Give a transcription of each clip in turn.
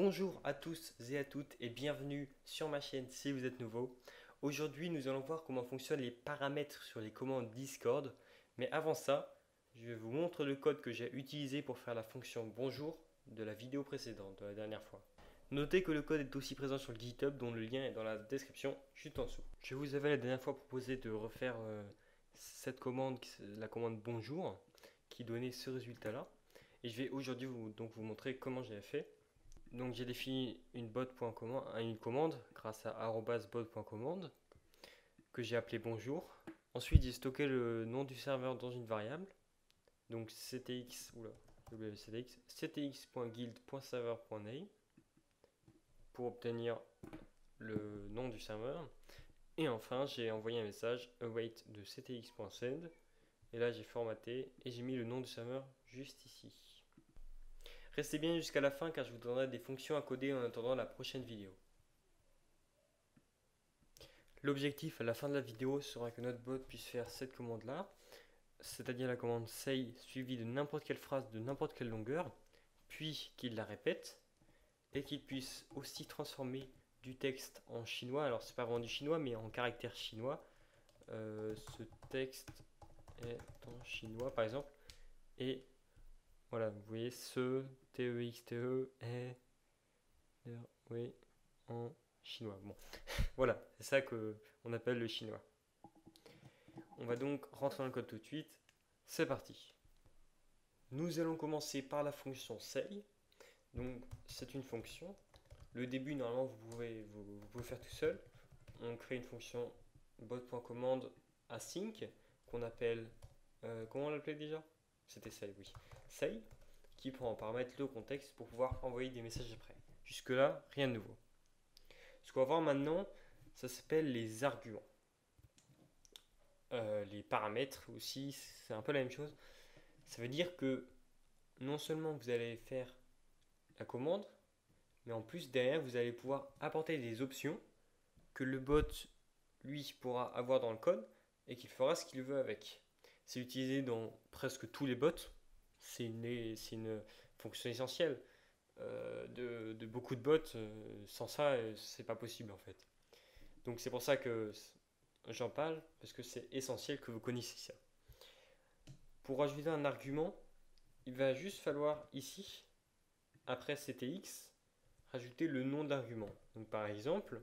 Bonjour à tous et à toutes et bienvenue sur ma chaîne si vous êtes nouveau. Aujourd'hui nous allons voir comment fonctionnent les paramètres sur les commandes Discord. Mais avant ça, je vous montre le code que j'ai utilisé pour faire la fonction bonjour de la vidéo précédente, de la dernière fois. Notez que le code est aussi présent sur le GitHub dont le lien est dans la description juste en dessous. Je vous avais la dernière fois proposé de refaire cette commande, la commande bonjour, qui donnait ce résultat là. Et je vais aujourd'hui vous montrer comment j'ai fait. Donc j'ai défini une commande grâce à @bot.commande que j'ai appelé bonjour. Ensuite j'ai stocké le nom du serveur dans une variable. Donc ctx.guild.server.name pour obtenir le nom du serveur. Et enfin j'ai envoyé un message await de ctx.send. Et là j'ai formaté et j'ai mis le nom du serveur juste ici. Restez bien jusqu'à la fin car je vous donnerai des fonctions à coder en attendant la prochaine vidéo. L'objectif à la fin de la vidéo sera que notre bot puisse faire cette commande là, c'est-à-dire la commande say suivie de n'importe quelle phrase de n'importe quelle longueur, puis qu'il la répète et qu'il puisse aussi transformer du texte en chinois. Alors c'est pas vraiment du chinois mais en caractère chinois. Ce texte est en chinois par exemple et voilà, vous voyez ce TEXTE est oui, en chinois. Bon, voilà, c'est ça qu'on appelle le chinois. On va donc rentrer dans le code tout de suite. C'est parti. Nous allons commencer par la fonction say. Donc, c'est une fonction. Le début, normalement, vous pouvez faire tout seul. On crée une fonction bot.commande async qu'on appelle. Comment on l'appelait déjà? C'était say, oui. Say, qui prend en paramètre le contexte pour pouvoir envoyer des messages après. Jusque-là, rien de nouveau. Ce qu'on va voir maintenant, ça s'appelle les arguments. Les paramètres aussi, c'est un peu la même chose. Ça veut dire que non seulement vous allez faire la commande, mais en plus derrière vous allez pouvoir apporter des options que le bot lui pourra avoir dans le code et qu'il fera ce qu'il veut avec. C'est utilisé dans presque tous les bots. C'est une fonction essentielle de beaucoup de bots. Sans ça, c'est pas possible en fait. Donc c'est pour ça que j'en parle, parce que c'est essentiel que vous connaissiez ça. Pour ajouter un argument, il va juste falloir ici, après ctx, rajouter le nom de l'argument. Donc par exemple,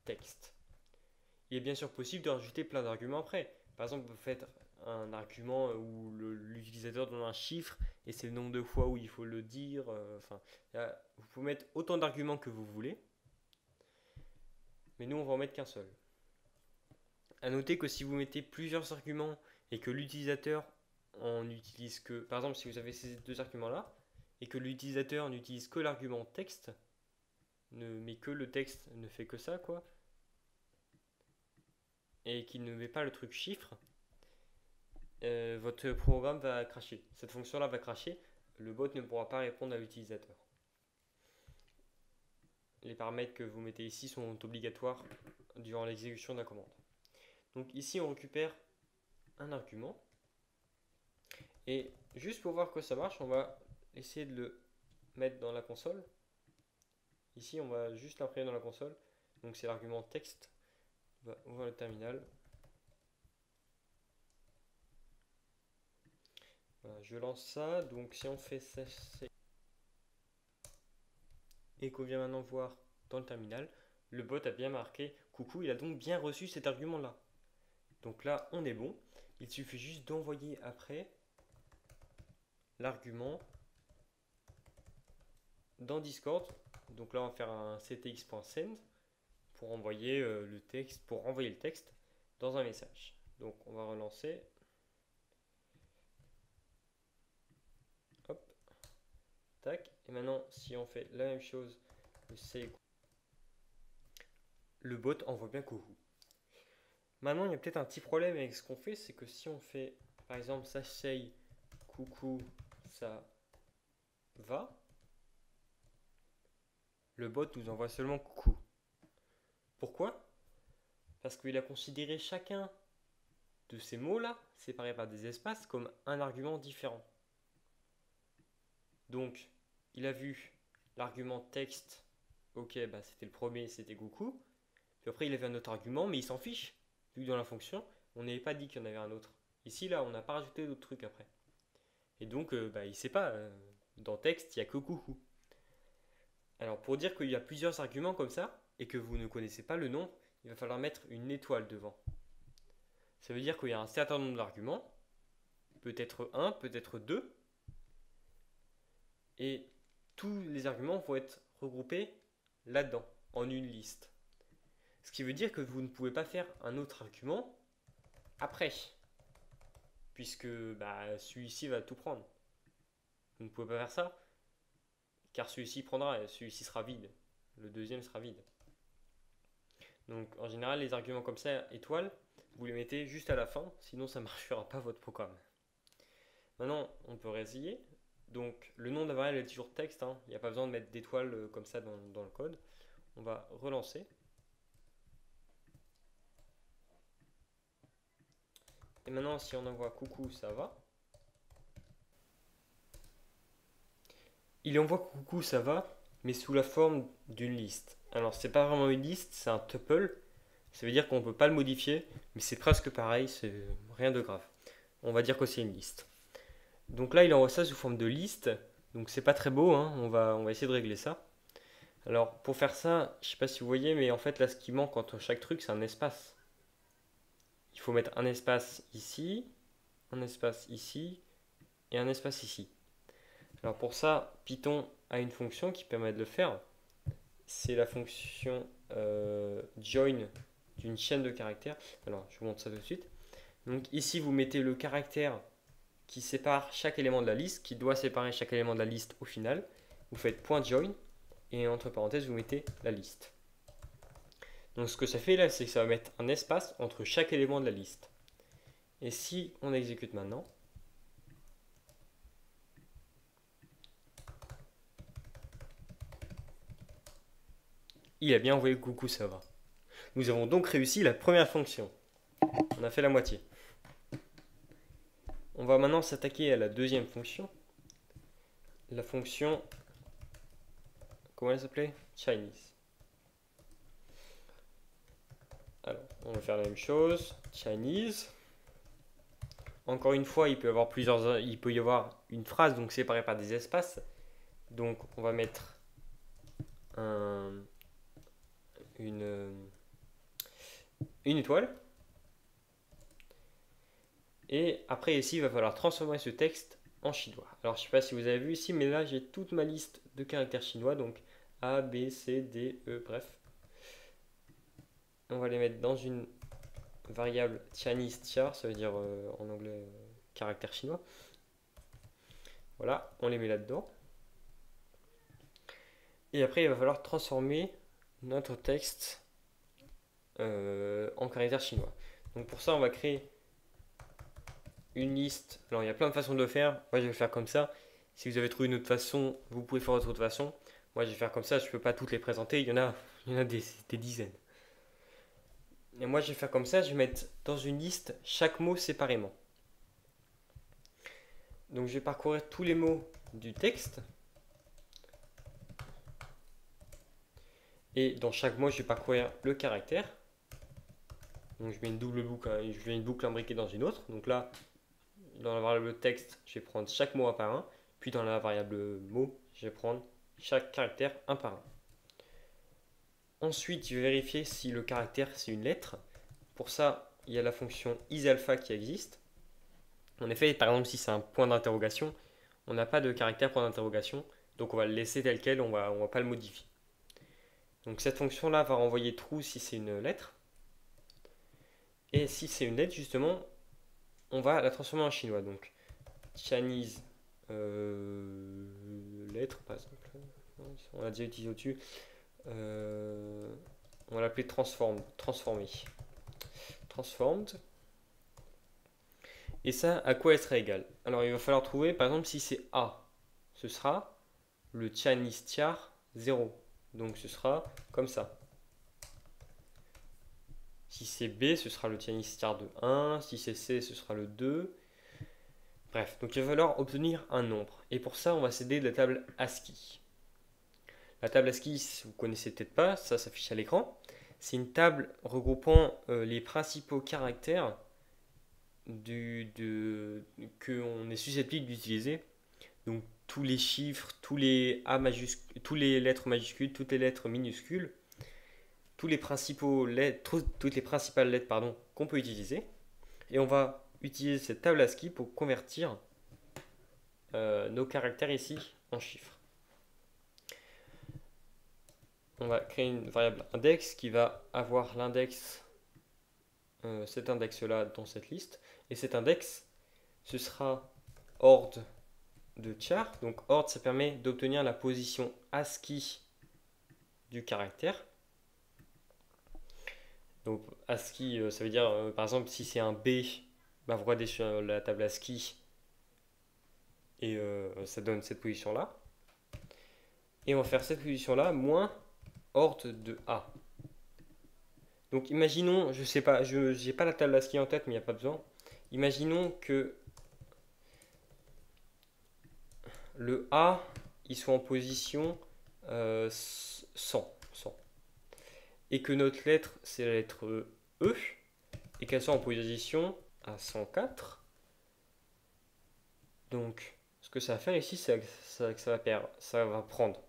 texte. Il est bien sûr possible de rajouter plein d'arguments après. Par exemple, vous faites un argument où l'utilisateur donne un chiffre et c'est le nombre de fois où il faut le dire. Vous pouvez mettre autant d'arguments que vous voulez. Mais nous, on va en mettre qu'un seul. A noter que si vous mettez plusieurs arguments et que l'utilisateur en utilise que, par exemple, si vous avez ces deux arguments-là et que l'utilisateur n'utilise que l'argument texte, mais que le texte ne fait que ça, quoi, et qu'il ne met pas le truc chiffre, votre programme va cracher. Cette fonction-là va cracher. Le bot ne pourra pas répondre à l'utilisateur. Les paramètres que vous mettez ici sont obligatoires durant l'exécution de la commande. Donc ici, on récupère un argument. Et juste pour voir que ça marche, on va essayer de le mettre dans la console. Ici, on va juste l'imprimer dans la console. Donc c'est l'argument texte. On va ouvrir le terminal. Voilà, je lance ça. Donc si on fait ça et qu'on vient maintenant voir dans le terminal, le bot a bien marqué coucou, il a donc bien reçu cet argument-là. Donc là, on est bon. Il suffit juste d'envoyer après l'argument dans Discord. Donc là, on va faire un ctx.send pour envoyer le texte, dans un message. Donc on va relancer. Hop. Tac. Et maintenant, si on fait la même chose, le bot envoie bien coucou. Maintenant, il y a peut-être un petit problème avec ce qu'on fait, c'est que si on fait, par exemple, ça say coucou, ça va, le bot nous envoie seulement coucou. Pourquoi? Parce qu'il a considéré chacun de ces mots-là, séparés par des espaces, comme un argument différent. Donc, il a vu l'argument texte, ok, bah, c'était le premier, c'était Goku. Puis après, il avait un autre argument, mais il s'en fiche, vu que dans la fonction, on n'avait pas dit qu'il y en avait un autre. Ici, là, on n'a pas rajouté d'autres trucs après. Et donc, bah, il ne sait pas. Dans texte, il n'y a que Goku. Alors, pour dire qu'il y a plusieurs arguments comme ça, et que vous ne connaissez pas le nombre, il va falloir mettre une étoile devant. Ça veut dire qu'il y a un certain nombre d'arguments, peut-être un, peut-être deux, et tous les arguments vont être regroupés là-dedans, en une liste. Ce qui veut dire que vous ne pouvez pas faire un autre argument après, puisque bah, celui-ci va tout prendre. Vous ne pouvez pas faire ça, car celui-ci prendra, et celui-ci sera vide. Le deuxième sera vide. Donc en général, les arguments comme ça, étoiles, vous les mettez juste à la fin, sinon ça ne marchera pas votre programme. Maintenant, on peut réessayer. Donc le nom de la variable est toujours texte, hein. Il n'y a pas besoin de mettre d'étoiles comme ça dans le code. On va relancer. Et maintenant, si on envoie coucou, ça va. Il envoie coucou, ça va, mais sous la forme d'une liste. Alors, c'est pas vraiment une liste, c'est un tuple. Ça veut dire qu'on ne peut pas le modifier, mais c'est presque pareil, c'est rien de grave. On va dire que c'est une liste. Donc là, il envoie ça sous forme de liste. Donc c'est pas très beau, hein. On va essayer de régler ça. Alors pour faire ça, je sais pas si vous voyez, mais en fait là, ce qui manque entre chaque truc, c'est un espace. Il faut mettre un espace ici, un espace ici et un espace ici. Alors pour ça, Python a une fonction qui permet de le faire. C'est la fonction join d'une chaîne de caractères. Alors je vous montre ça tout de suite. Donc ici, vous mettez le caractère qui sépare chaque élément de la liste, qui doit séparer chaque élément de la liste au final. Vous faites .join et entre parenthèses, vous mettez la liste. Donc ce que ça fait là, c'est que ça va mettre un espace entre chaque élément de la liste. Et si on exécute maintenant, il a bien envoyé coucou, ça va. Nous avons donc réussi la première fonction. On a fait la moitié. On va maintenant s'attaquer à la deuxième fonction. La fonction, comment elle s'appelait? Chinese. Alors, on va faire la même chose. Chinese. Encore une fois, il peut y avoir une phrase donc séparée par des espaces. Donc, on va mettre une étoile. Et après ici, il va falloir transformer ce texte en chinois. Alors je ne sais pas si vous avez vu ici, mais là j'ai toute ma liste de caractères chinois, donc A, B, C, D, E, bref. On va les mettre dans une variable Chinese char, ça veut dire en anglais caractère chinois. Voilà, on les met là-dedans. Et après, il va falloir transformer notre texte en caractère chinois. Donc pour ça, on va créer une liste. Alors il y a plein de façons de le faire. Moi je vais le faire comme ça. Si vous avez trouvé une autre façon, vous pouvez faire autre façon. Moi je vais faire comme ça. Je ne peux pas toutes les présenter. Il y en a des dizaines. Et moi je vais faire comme ça. Je vais mettre dans une liste chaque mot séparément. Donc je vais parcourir tous les mots du texte. Et dans chaque mot je vais parcourir le caractère. Donc je mets une double boucle, je mets une boucle imbriquée dans une autre. Donc là, dans la variable texte, je vais prendre chaque mot un par un. Puis dans la variable mot, je vais prendre chaque caractère un par un. Ensuite, je vais vérifier si le caractère c'est une lettre. Pour ça, il y a la fonction isalpha qui existe. En effet, par exemple, si c'est un point d'interrogation, on n'a pas de caractère point d'interrogation. Donc on va le laisser tel quel, on va pas le modifier. Donc cette fonction-là va renvoyer true si c'est une lettre. Et si c'est une lettre, justement, on va la transformer en chinois. Donc Chinese lettre, par exemple. On l'a déjà utilisé au-dessus. On va l'appeler transformer. Transformed. Et ça, à quoi elle sera égale? Alors il va falloir trouver, par exemple, si c'est A, ce sera le Chinese char 0. Donc ce sera comme ça. Si c'est B, ce sera le Chinese char de 1. Si c'est C, ce sera le 2. Bref, donc il va falloir obtenir un nombre. Et pour ça, on va s'aider de la table ASCII. La table ASCII, si vous connaissez peut-être pas, ça s'affiche à l'écran. C'est une table regroupant les principaux caractères qu'on est susceptible d'utiliser. Donc tous les chiffres, tous les A majuscules, tous les lettres majuscules, toutes les lettres minuscules, toutes les principales lettres qu'on peut utiliser. Et on va utiliser cette table ASCII pour convertir nos caractères ici en chiffres. On va créer une variable index qui va avoir l'index, cet index-là dans cette liste. Et cet index, ce sera ordre de char. Donc ordre, ça permet d'obtenir la position ASCII du caractère. Donc ASCII, ça veut dire, par exemple, si c'est un B, bah, vous regardez sur la table ASCII et ça donne cette position-là. Et on va faire cette position-là moins ordre de A. Donc imaginons, je sais pas, je n'ai pas la table ASCII en tête, mais il n'y a pas besoin. Imaginons que le A, il soit en position 100. Et que notre lettre, c'est la lettre E, et qu'elle soit en position à 104. Donc, ce que ça va faire ici, c'est que ça va prendre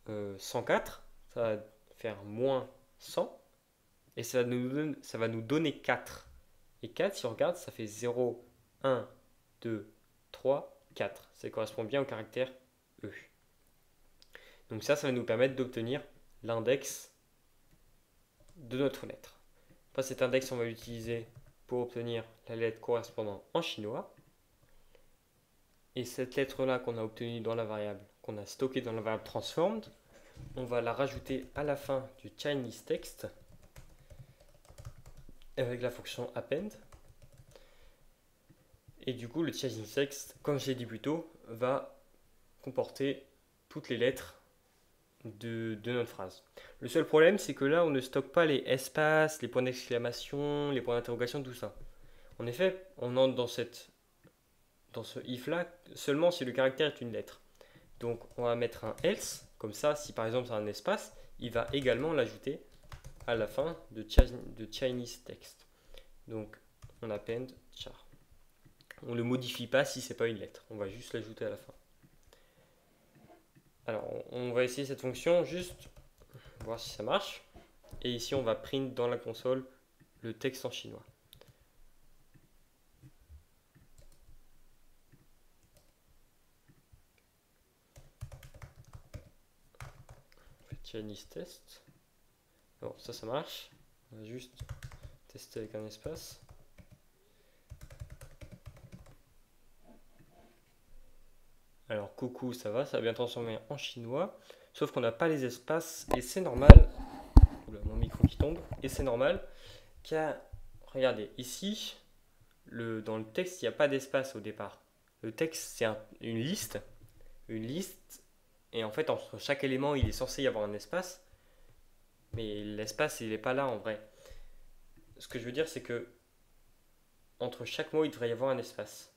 104, ça va faire moins 100, et ça va nous donner 4. Et 4, si on regarde, ça fait 0, 1, 2, 3, 4. Ça correspond bien au caractère E. Donc ça va nous permettre d'obtenir l'index de notre lettre. Après cet index, on va l'utiliser pour obtenir la lettre correspondant en chinois. Et cette lettre-là qu'on a obtenue dans la variable, qu'on a stockée dans la variable transformed, on va la rajouter à la fin du Chinese text avec la fonction append. Et du coup, le Chinese text, comme je l'ai dit plus tôt, va comporter toutes les lettres de notre phrase. Le seul problème, c'est que là, on ne stocke pas les espaces, les points d'exclamation, les points d'interrogation, tout ça. En effet, on entre dans ce if-là seulement si le caractère est une lettre. Donc, on va mettre un else, comme ça, si par exemple c'est un espace, il va également l'ajouter à la fin de Chinese text. Donc, on append char. On ne le modifie pas si c'est pas une lettre, on va juste l'ajouter à la fin. Alors, on va essayer cette fonction, juste voir si ça marche. Et ici, on va print dans la console le texte en chinois. On fait Chinese test. Bon, ça marche. On va juste tester avec un espace. Alors, coucou, ça va bien transformé en chinois. Sauf qu'on n'a pas les espaces et c'est normal. Oula, mon micro qui tombe. Et c'est normal car, regardez, ici, dans le texte, il n'y a pas d'espace au départ. Le texte, c'est une liste. Une liste. Et en fait, entre chaque élément, il est censé y avoir un espace. Mais l'espace, il n'est pas là en vrai. Ce que je veux dire, c'est que entre chaque mot, il devrait y avoir un espace.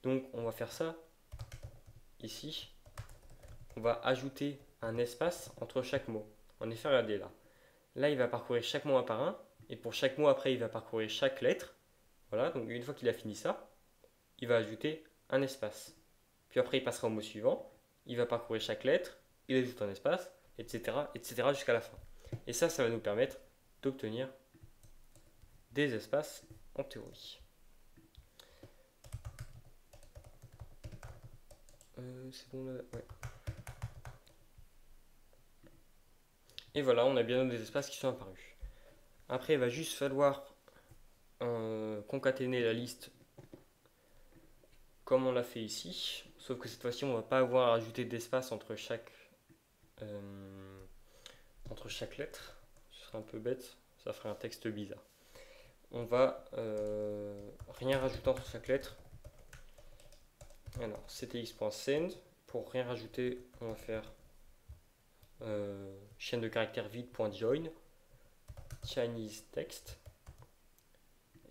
Donc, on va faire ça. Ici, on va ajouter un espace entre chaque mot. En effet, regardez là. Là, il va parcourir chaque mot un par un. Et pour chaque mot, après, il va parcourir chaque lettre. Voilà, donc une fois qu'il a fini ça, il va ajouter un espace. Puis après, il passera au mot suivant. Il va parcourir chaque lettre. Il ajoute un espace, etc. etc. jusqu'à la fin. Et ça va nous permettre d'obtenir des espaces en théorie. C'est bon là, ouais. Et voilà, on a bien des espaces qui sont apparus. Après, il va juste falloir concaténer la liste comme on l'a fait ici. Sauf que cette fois-ci, on ne va pas avoir à ajouter d'espace entre chaque lettre. Ce serait un peu bête, ça ferait un texte bizarre. On va rien rajouter entre chaque lettre. Alors, ctx.send. Pour rien rajouter, on va faire chaîne de caractères vide.join Chinese text.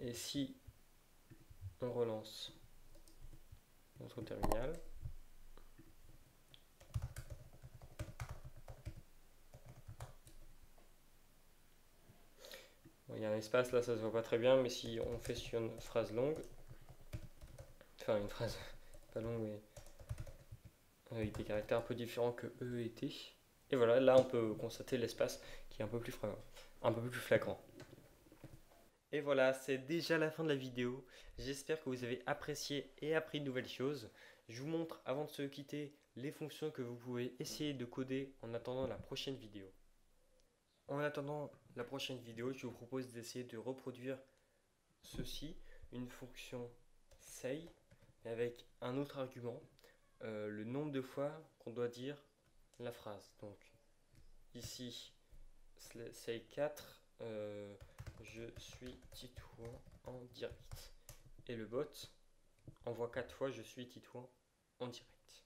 Et si on relance notre terminal, Il y a un espace là, ça se voit pas très bien, mais si on fait sur une phrase longue, enfin une phrase pas longue, mais avec des caractères un peu différents que E et T. Et voilà, là on peut constater l'espace qui est un peu plus flagrant. Et voilà, c'est déjà la fin de la vidéo. J'espère que vous avez apprécié et appris de nouvelles choses. Je vous montre avant de se quitter les fonctions que vous pouvez essayer de coder en attendant la prochaine vidéo. En attendant la prochaine vidéo, je vous propose d'essayer de reproduire ceci, une fonction say avec un autre argument, le nombre de fois qu'on doit dire la phrase. Donc ici, say 4, je suis Titouan en direct. Et le bot envoie 4 fois je suis Titouan en direct.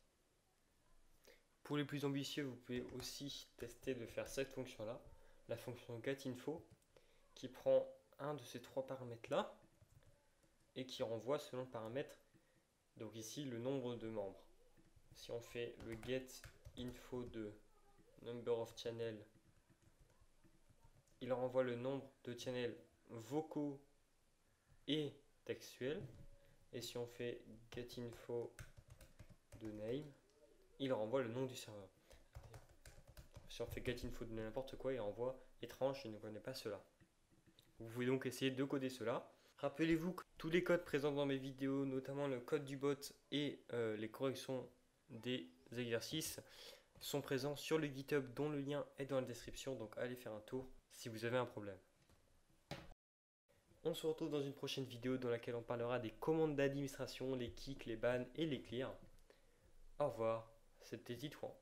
Pour les plus ambitieux, vous pouvez aussi tester de faire cette fonction-là, la fonction getInfo, qui prend un de ces trois paramètres-là et qui renvoie selon le paramètre, donc ici le nombre de membres. Si on fait le getInfo de number of channels, il renvoie le nombre de channels vocaux et textuels. Et si on fait getInfo de name, il renvoie le nom du serveur. Si on fait getInfo de n'importe quoi, il renvoie étrange, je ne connais pas cela. Vous pouvez donc essayer de coder cela. Rappelez-vous que tous les codes présents dans mes vidéos, notamment le code du bot et les corrections des exercices, sont présents sur le GitHub dont le lien est dans la description, donc allez faire un tour si vous avez un problème. On se retrouve dans une prochaine vidéo dans laquelle on parlera des commandes d'administration, les kicks, les bans et les clears. Au revoir, c'était Titouan.